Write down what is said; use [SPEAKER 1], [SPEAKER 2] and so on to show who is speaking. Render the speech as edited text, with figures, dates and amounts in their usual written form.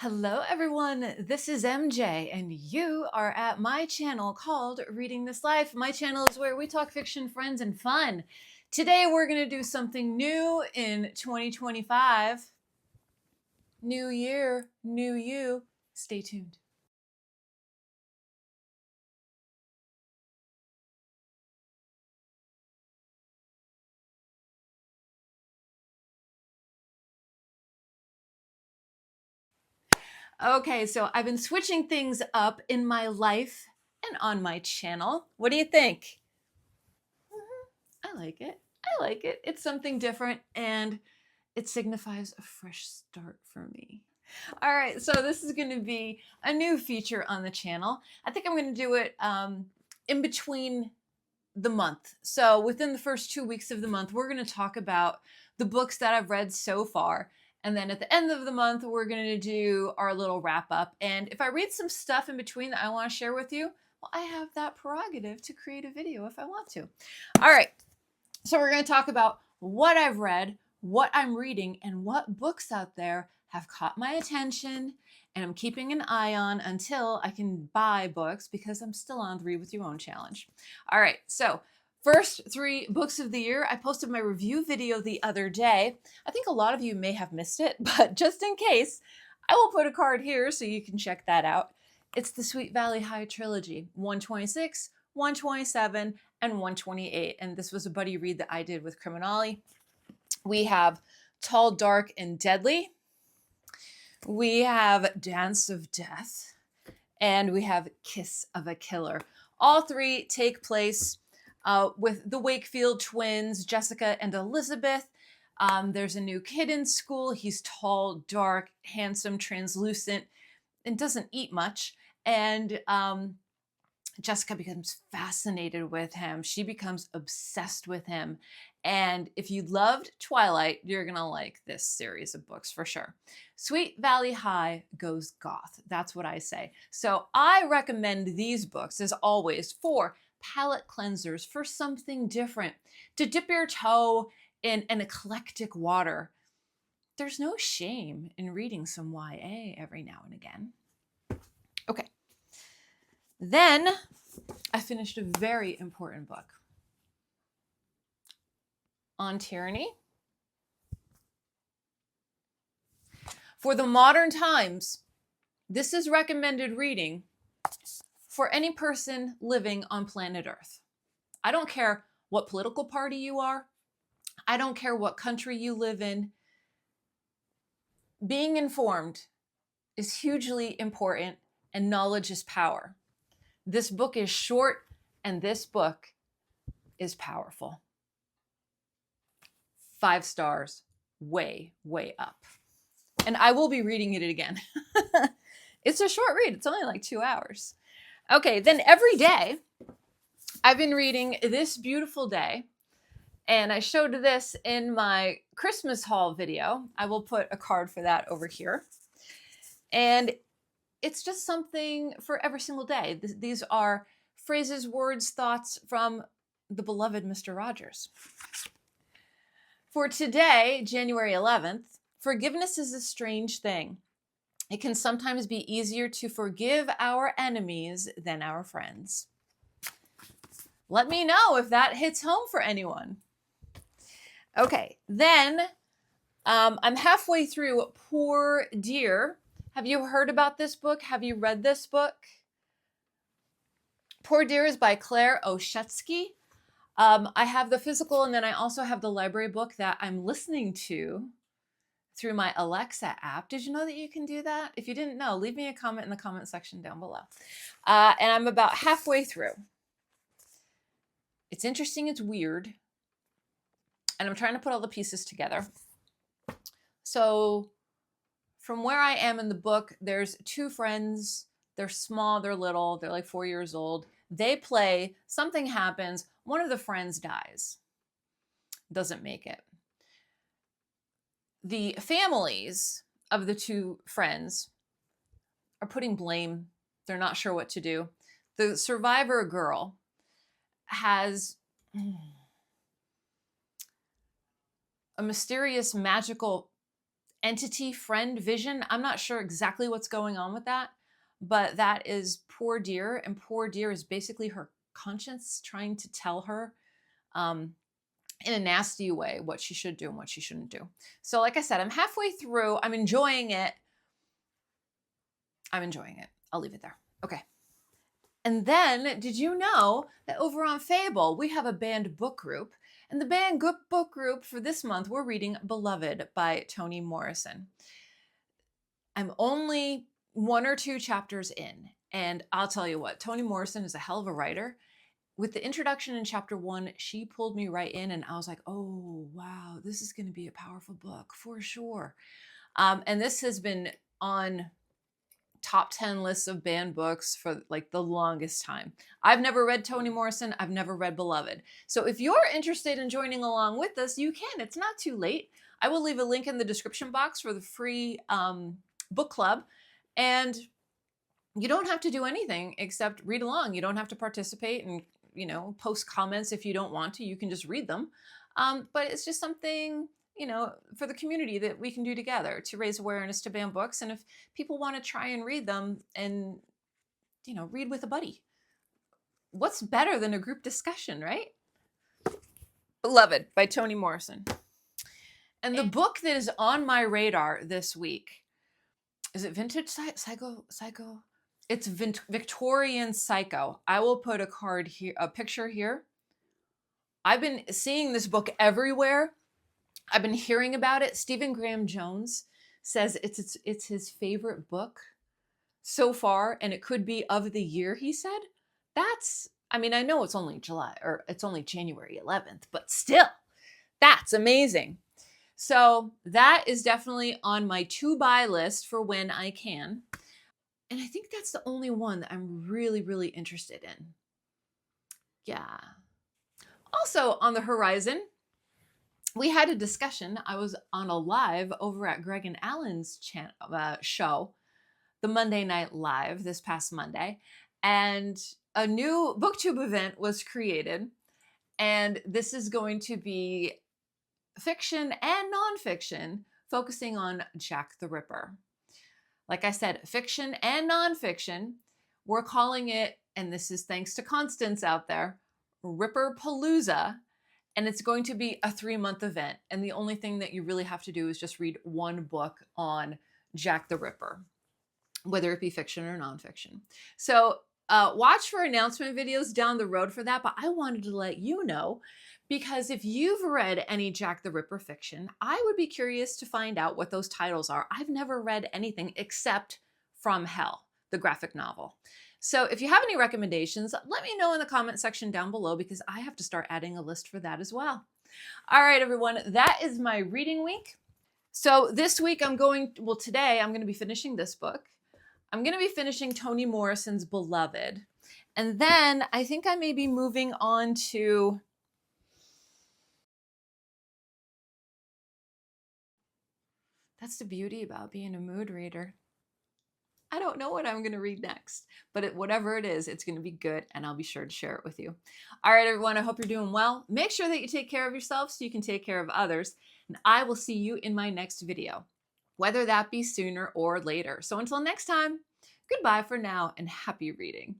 [SPEAKER 1] Hello everyone, this is MJ and you are at my channel called Reading This Life. My channel is where we talk fiction, friends, and fun. Today we're going to do something new in 2025. New year, new you. Stay tuned. Okay, so I've been switching things up in my life and on my channel. What do you think? I like it. I like it. It's something different and it signifies a fresh start for me. All right, so this is going to be a new feature on the channel. I think I'm going to do it in between the month. So within the first 2 weeks of the month, we're going to talk about the books that I've read so far. And then at the end of the month, we're going to do our little wrap up. And if I read some stuff in between that I want to share with you, well, I have that prerogative to create a video if I want to. All right, so we're going to talk about what I've read, what I'm reading, and what books out there have caught my attention and I'm keeping an eye on until I can buy books because I'm still on the Read With Your Own challenge. All right, so first 3 books of the year. I posted my review video the other day. I think a lot of you may have missed it, but just in case, I will put a card here so you can check that out. It's the Sweet Valley High trilogy, 126, 127, and 128. And this was a buddy read that I did with Criminale. We have Tall, Dark, and Deadly. We have Dance of Death. And we have Kiss of a Killer. All 3 take place with the Wakefield twins, Jessica and Elizabeth. There's a new kid in school. He's tall, dark, handsome, translucent, and doesn't eat much. And Jessica becomes fascinated with him. She becomes obsessed with him. And if you loved Twilight, you're going to like this series of books for sure. Sweet Valley High goes goth. That's what I say. So I recommend these books, as always, for palate cleansers, for something different, to dip your toe in an eclectic water. There's no shame in reading some YA every now and again. Okay. Then I finished a very important book on tyranny. For the modern times, this is recommended reading for any person living on planet Earth. I don't care what political party you are. I don't care what country you live in. Being informed is hugely important, and knowledge is power. This book is short, and this book is powerful. 5 stars, way, way up. And I will be reading it again. It's a short read. It's only like 2 hours. Okay, then every day, I've been reading This Beautiful Day. And I showed this in my Christmas haul video. I will put a card for that over here. And it's just something for every single day. These are phrases, words, thoughts from the beloved Mr. Rogers. For today, January 11th, forgiveness is a strange thing. It can sometimes be easier to forgive our enemies than our friends. Let me know if that hits home for anyone. Okay, then I'm halfway through Poor Dear. Have you heard about this book? Have you read this book? Poor Dear is by Claire Oshetsky. I have the physical, and then I also have the library book that I'm listening to through my Alexa app. Did you know that you can do that? If you didn't know, leave me a comment in the comment section down below. And I'm about halfway through. It's interesting, it's weird, and I'm trying to put all the pieces together. So from where I am in the book, there's 2 friends. They're small, they're little, they're like 4 years old. They play, something happens, one of the friends dies, doesn't make it. The families of the 2 friends are putting blame. They're not sure what to do. The survivor girl has a mysterious magical entity, friend, vision. I'm not sure exactly what's going on with that, but that is poor dear, and poor dear is basically her conscience trying to tell her in a nasty way what she should do and what she shouldn't do. So like I said, I'm halfway through. I'm enjoying it. I'll leave it there. Okay. And then, did you know that over on Fable, we have a banned book group? And the banned book group for this month, we're reading Beloved by Toni Morrison. I'm only 1 or 2 chapters in, and I'll tell you what, Toni Morrison is a hell of a writer. With the introduction in chapter 1, she pulled me right in, and I was like, oh, wow, this is going to be a powerful book for sure. And this has been on top 10 lists of banned books for like the longest time. I've never read Toni Morrison. I've never read Beloved. So if you're interested in joining along with us, you can. It's not too late. I will leave a link in the description box for the free book club. And you don't have to do anything except read along. You don't have to participate and, you know, post comments if you don't want to. You can just read them. But it's just something, you know, for the community that we can do together to raise awareness to banned books. And if people want to try and read them and, you know, read with a buddy, what's better than a group discussion, right? Beloved by Toni Morrison. And the book that is on my radar this week, is it Vintage Psycho? It's Victorian Psycho. I will put a card here, a picture here. I've been seeing this book everywhere. I've been hearing about it. Stephen Graham Jones says it's his favorite book so far, and it could be of the year, he said. That's, I mean, I know it's only July, or it's only January 11th, but still, that's amazing. So that is definitely on my to-buy list for when I can. And I think that's the only one that I'm really, really interested in. Yeah. Also on the horizon, we had a discussion. I was on a live over at Greg and Alan's show, the Monday Night Live this past Monday, and a new BookTube event was created. And this is going to be fiction and nonfiction, focusing on Jack the Ripper. Like I said, fiction and nonfiction. We're calling it, and this is thanks to Constance out there, RipperPalooza. And it's going to be a 3-month event. And the only thing that you really have to do is just read one book on Jack the Ripper, whether it be fiction or nonfiction. So watch for announcement videos down the road for that. But I wanted to let you know, because if you've read any Jack the Ripper fiction, I would be curious to find out what those titles are. I've never read anything except From Hell, the graphic novel. So if you have any recommendations, let me know in the comment section down below, because I have to start adding a list for that as well. All right, everyone, that is my reading week. So this week today I'm going to be finishing this book. I'm going to be finishing Toni Morrison's Beloved. And then I think I may be moving on to... That's the beauty about being a mood reader. I don't know what I'm going to read next, but whatever it is, it's going to be good, and I'll be sure to share it with you. All right, everyone, I hope you're doing well. Make sure that you take care of yourself so you can take care of others, and I will see you in my next video, whether that be sooner or later. So until next time, goodbye for now, and happy reading.